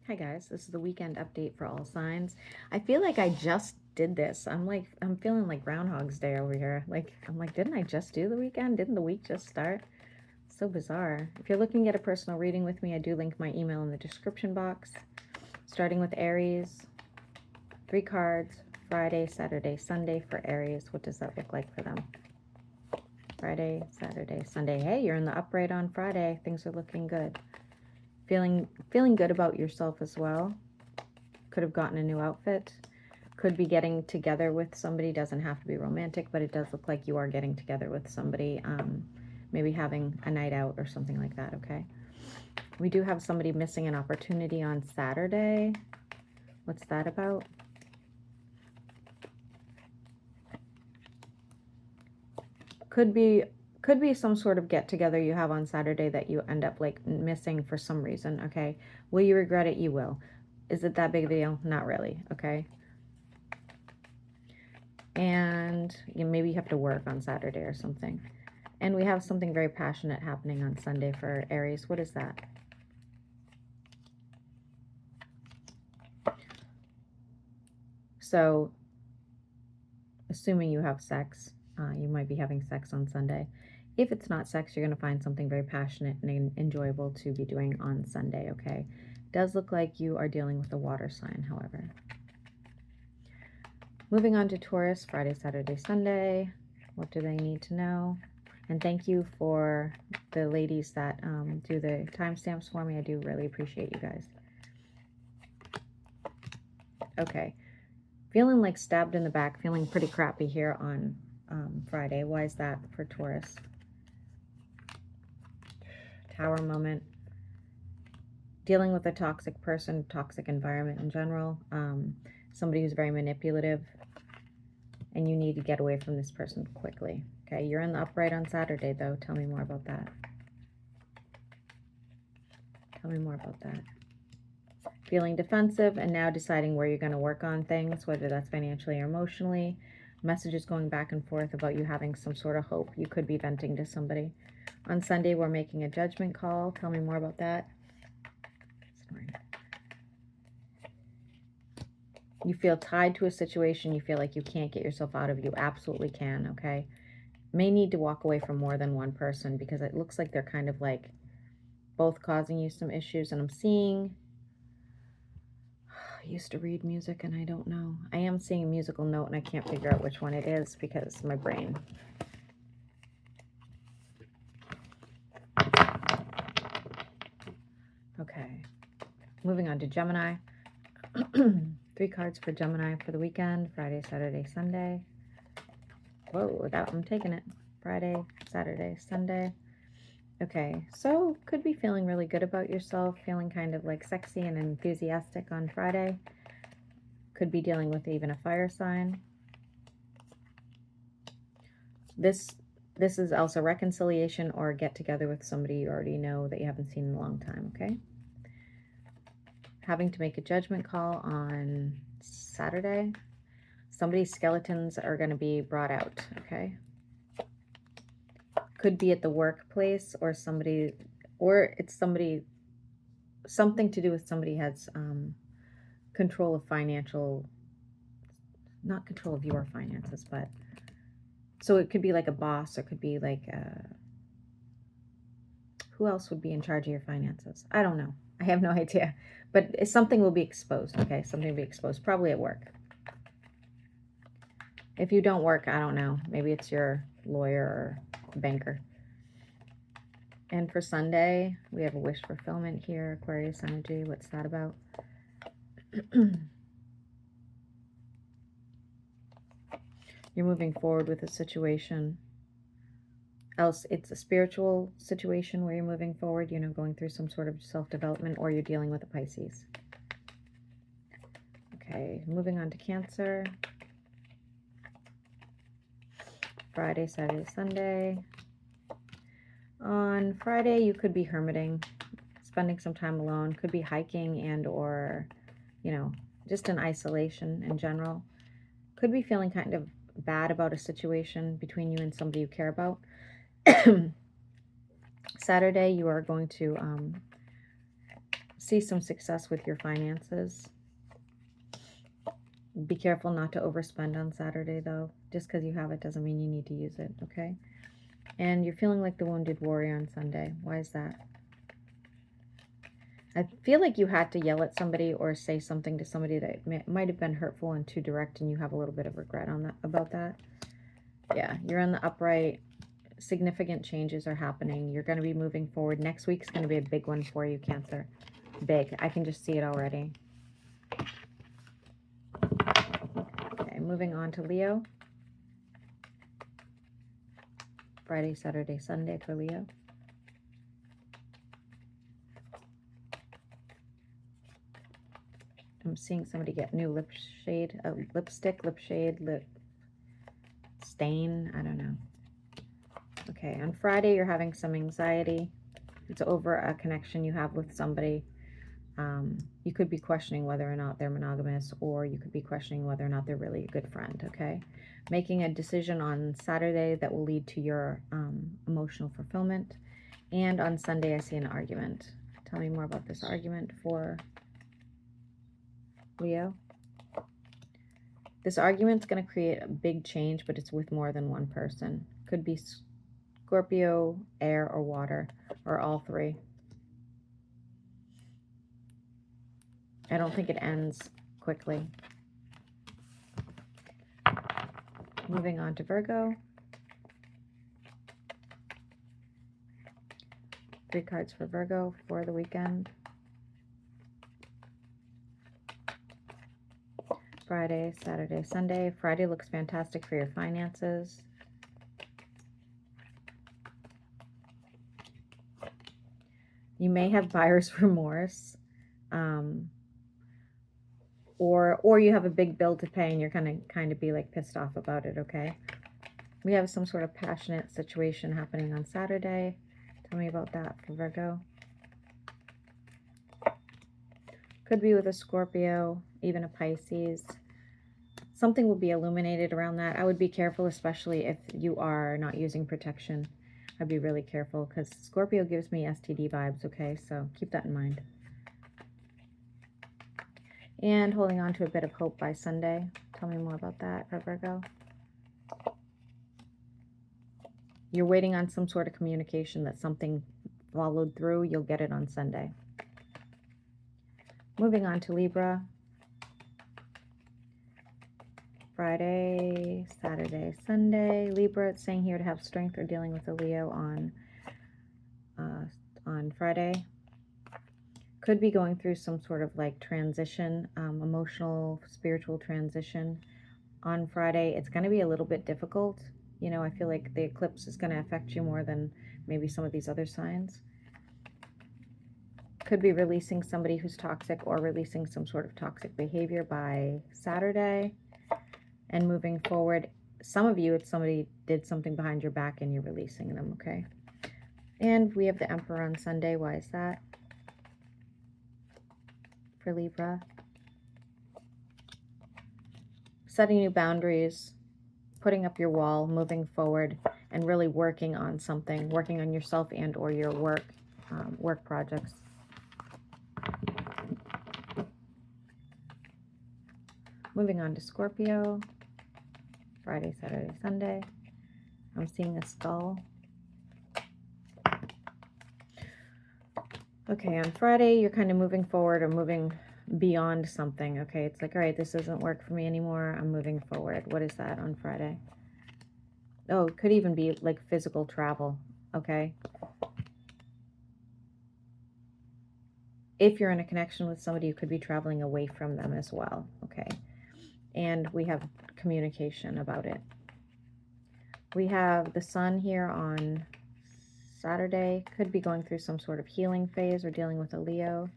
Hi guys, this is the weekend update for all signs. I feel like I just did this. I'm feeling like Groundhog's Day over here. I'm like, didn't I just do the weekend? Didn't the week just start? So bizarre. If you're looking at a personal reading with me, I do link my email in the description box. Starting with Aries, 3 cards, Friday, Saturday, Sunday for Aries. What does that look like for them? Friday, Saturday, Sunday. Hey, you're in the upright on Friday. Things are looking good. Feeling good about yourself as well. Could have gotten a new outfit. Could be getting together with somebody. Doesn't have to be romantic, but it does look like you are getting together with somebody. Maybe having a night out or something like that, okay? We do have somebody missing an opportunity on Saturday. What's that about? Could be some sort of get together you have on Saturday that you end up like missing for some reason, okay? Will you regret it? You will. Is it that big of a deal? Not really, okay? And maybe you have to work on Saturday or something. And we have something very passionate happening on Sunday for Aries. What is that? So, assuming you have sex, you might be having sex on Sunday. If it's not sex, you're going to find something very passionate and enjoyable to be doing on Sunday, okay? Does look like you are dealing with a water sign, however. Moving on to Taurus, Friday, Saturday, Sunday. What do they need to know? And thank you for the ladies that do the timestamps for me. I do really appreciate you guys. Okay. Feeling like stabbed in the back, feeling pretty crappy here on Friday. Why is that for Taurus? Tower moment. Dealing with a toxic person, toxic environment in general. Somebody who's very manipulative. And you need to get away from this person quickly. Okay, you're in the upright on Saturday, though. Tell me more about that. Tell me more about that. Feeling defensive and now deciding where you're going to work on things, whether that's financially or emotionally. Messages going back and forth about you having some sort of hope. You could be venting to somebody. On Sunday, we're making a judgment call. Tell me more about that. You feel tied to a situation. You feel like you can't get yourself out of. You absolutely can, okay? May need to walk away from more than one person because it looks like they're kind of like both causing you some issues. And I'm seeing, I used to read music and I don't know. I am seeing a musical note and I can't figure out which one it is because my brain. Okay, moving on to Gemini. 3 cards for Gemini for the weekend, Friday, Saturday, Sunday. Whoa, I'm taking it. Friday, Saturday, Sunday. Okay, so could be feeling really good about yourself, feeling kind of like sexy and enthusiastic on Friday. Could be dealing with even a fire sign. This is also reconciliation or get together with somebody you already know that you haven't seen in a long time, okay? Having to make a judgment call on Saturday. Somebody's skeletons are going to be brought out, okay? Could be at the workplace or somebody, or it's somebody, something to do with somebody has control of financial, not control of your finances, but so it could be like a boss, or could be like who else would be in charge of your finances? I don't know. I have no idea. But something will be exposed, okay? Something will be exposed, probably at work. If you don't work, I don't know. Maybe it's your lawyer or banker. And for Sunday, we have a wish fulfillment here, Aquarius energy. What's that about? You're moving forward with a situation. Else it's a spiritual situation where you're moving forward, you know, going through some sort of self-development, or you're dealing with a Pisces. Okay, moving on to Cancer. Friday, Saturday, Sunday. On Friday, you could be hermiting, spending some time alone. Could be hiking and or, you know, just in isolation in general. Could be feeling kind of bad about a situation between you and somebody you care about. Saturday, you are going to see some success with your finances. Be careful not to overspend on Saturday, though. Just because you have it doesn't mean you need to use it, okay? And you're feeling like the wounded warrior on Sunday. Why is that? I feel like you had to yell at somebody or say something to somebody that might have been hurtful and too direct, and you have a little bit of regret on that about that. Yeah, you're in the upright. Significant changes are happening. You're going to be moving forward. Next week's going to be a big one for you, Cancer. Big. I can just see it already. Okay, moving on to Leo. Friday, Saturday, Sunday for Leo. I'm seeing somebody get new lip shade, lipstick, lip shade, lip stain. I don't know. Okay, on Friday, you're having some anxiety. It's over a connection you have with somebody. You could be questioning whether or not they're monogamous, or you could be questioning whether or not they're really a good friend, okay? Making a decision on Saturday that will lead to your emotional fulfillment. And on Sunday, I see an argument. Tell me more about this argument for Leo. This argument's going to create a big change, but it's with more than one person. Could be Scorpio, air, or water, or all three. I don't think it ends quickly. Moving on to Virgo. 3 cards for Virgo for the weekend. Friday, Saturday, Sunday. Friday looks fantastic for your finances. You may have buyer's remorse. Or you have a big bill to pay and you're going to kind of be like pissed off about it, okay? We have some sort of passionate situation happening on Saturday. Tell me about that for Virgo. Could be with a Scorpio, even a Pisces. Something will be illuminated around that. I would be careful, especially if you are not using protection. I'd be really careful because Scorpio gives me STD vibes, okay? So keep that in mind. And holding on to a bit of hope by Sunday. Tell me more about that for Virgo. You're waiting on some sort of communication that something followed through. You'll get it on Sunday. Moving on to Libra. Friday, Saturday, Sunday. Libra, it's saying here to have strength or dealing with a Leo on Friday. Could be going through some sort of like transition, emotional, spiritual transition on Friday. It's going to be a little bit difficult. You know, I feel like the eclipse is going to affect you more than maybe some of these other signs. Could be releasing somebody who's toxic or releasing some sort of toxic behavior by Saturday and moving forward. Some of you, it's somebody did something behind your back and you're releasing them, okay? And we have the Emperor on Sunday. Why is that? For Libra. Setting new boundaries, putting up your wall, moving forward, and really working on something, working on yourself and or your work projects. Moving on to Scorpio. Friday, Saturday, Sunday. I'm seeing a skull. Okay, on Friday, you're kind of moving forward or moving beyond something, okay? It's like, all right, this doesn't work for me anymore. I'm moving forward. What is that on Friday? Oh, it could even be like physical travel, okay? If you're in a connection with somebody, you could be traveling away from them as well, okay? And we have communication about it. We have the sun here on Saturday. Could be going through some sort of healing phase or dealing with a Leo.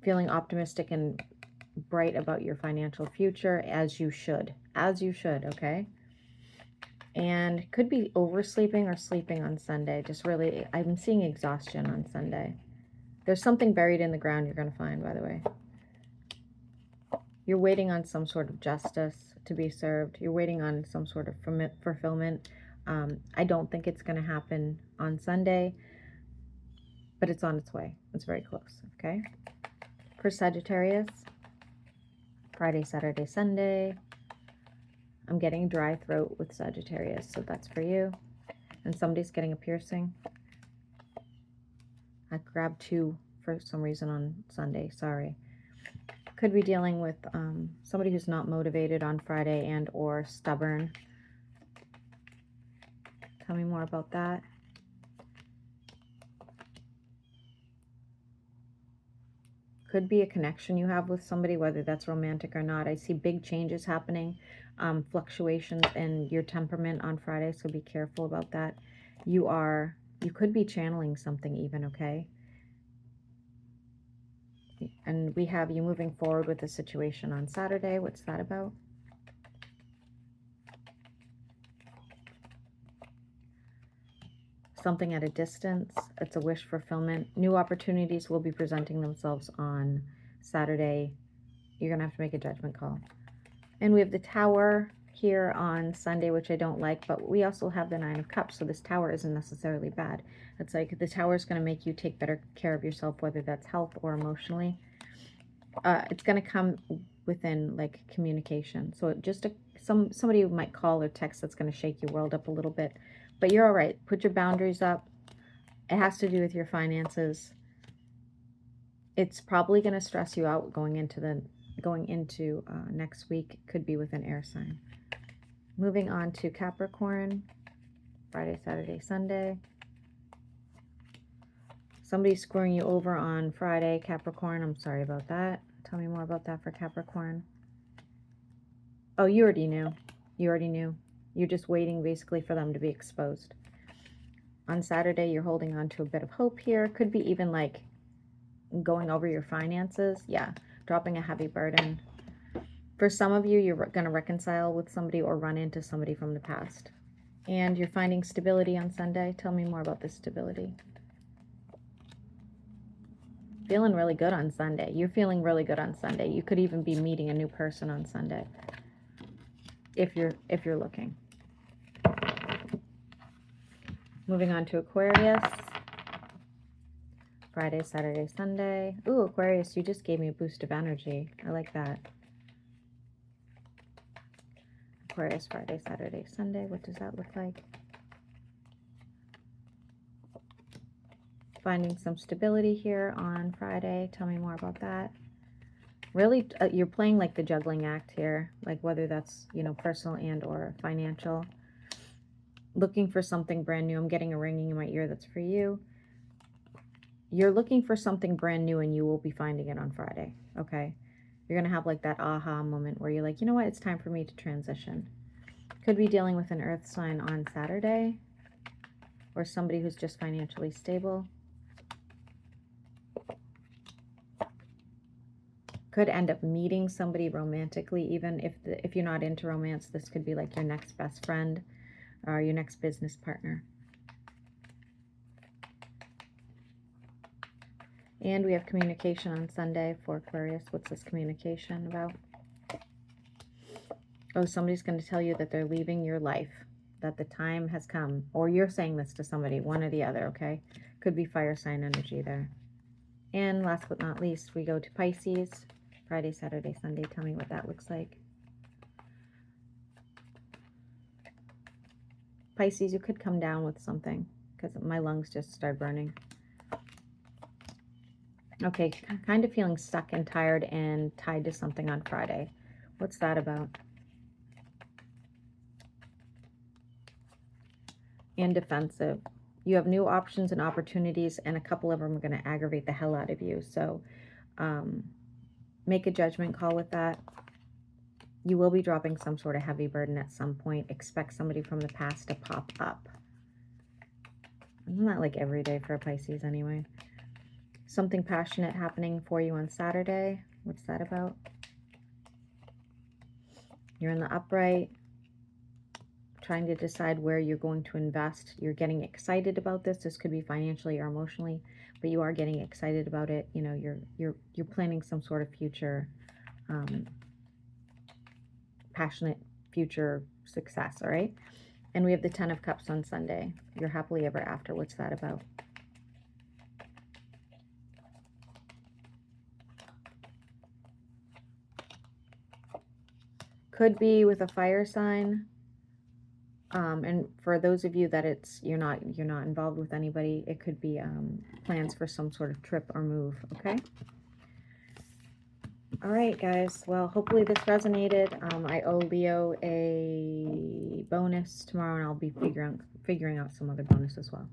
Feeling optimistic and bright about your financial future, as you should. As you should, okay? And could be oversleeping or sleeping on Sunday. Just really, I'm seeing exhaustion on Sunday. There's something buried in the ground you're going to find, by the way. You're waiting on some sort of justice to be served. You're waiting on some sort of fulfillment. I don't think it's going to happen on Sunday. but it's on its way. It's very close, okay? For Sagittarius, Friday, Saturday, Sunday. I'm getting dry throat with Sagittarius, so that's for you. And somebody's getting a piercing. I grabbed 2 for some reason on Sunday, sorry. Could be dealing with somebody who's not motivated on Friday and or stubborn. Tell me more about that. Could be a connection you have with somebody, whether that's romantic or not. I see big changes happening, fluctuations in your temperament on Friday, so be careful about that. You could be channeling something even, okay? And we have you moving forward with the situation on Saturday. What's that about? Something at a distance. It's a wish fulfillment. New opportunities will be presenting themselves on Saturday. You're going to have to make a judgment call. And we have the Tower here on Sunday, which I don't like, but we also have the 9 of Cups, so this Tower isn't necessarily bad. It's like the Tower is going to make you take better care of yourself, whether that's health or emotionally. It's going to come within like communication. So just somebody might call or text that's going to shake your world up a little bit, but you're all right. Put your boundaries up. It has to do with your finances. It's probably going to stress you out going into next week. Could be with an air sign. Moving on to Capricorn, Friday, Saturday, Sunday. Somebody's screwing you over on Friday, Capricorn. I'm sorry about that. Tell me more about that for Capricorn. Oh, you already knew. You already knew. You're just waiting basically for them to be exposed. On Saturday, you're holding on to a bit of hope here. Could be even like going over your finances. Yeah, dropping a heavy burden. For some of you, you're going to reconcile with somebody or run into somebody from the past. And you're finding stability on Sunday. Tell me more about this stability. Feeling really good on Sunday. You're feeling really good on Sunday. You could even be meeting a new person on Sunday if you're looking. Moving on to Aquarius. Friday, Saturday, Sunday. Ooh, Aquarius, you just gave me a boost of energy. I like that. Aquarius, Friday, Saturday, Sunday. What does that look like? Finding some stability here on Friday. Tell me more about that. Really, you're playing like the juggling act here, like whether that's, personal and or financial. Looking for something brand new. I'm getting a ringing in my ear that's for you. You're looking for something brand new and you will be finding it on Friday, okay? You're going to have like that aha moment where you're like, you know what, it's time for me to transition. Could be dealing with an earth sign on Saturday or somebody who's just financially stable. Could end up meeting somebody romantically, even if you're not into romance. This could be like your next best friend or your next business partner. And we have communication on Sunday for Aquarius. What's this communication about? Oh, somebody's going to tell you that they're leaving your life, that the time has come, or you're saying this to somebody, one or the other, okay? Could be fire sign energy there. And last but not least, we go to Pisces, Friday, Saturday, Sunday. Tell me what that looks like. Pisces, you could come down with something because my lungs just started burning. Okay, kind of feeling stuck and tired and tied to something on Friday. What's that about? And defensive. You have new options and opportunities, and a couple of them are going to aggravate the hell out of you. So make a judgment call with that. You will be dropping some sort of heavy burden at some point. Expect somebody from the past to pop up. Isn't that like every day for a Pisces anyway? Something passionate happening for you on Saturday. What's that about? You're in the upright, trying to decide where you're going to invest. You're getting excited about this. This could be financially or emotionally, but you are getting excited about it. You're planning some sort of future, passionate future success, all right? And we have the 10 of Cups on Sunday. You're happily ever after. What's that about? Could be with a fire sign. And for those of you that you're not involved with anybody, it could be plans for some sort of trip or move, okay? All right, guys. Well, hopefully this resonated. I owe Leo a bonus tomorrow, and I'll be figuring out some other bonus as well.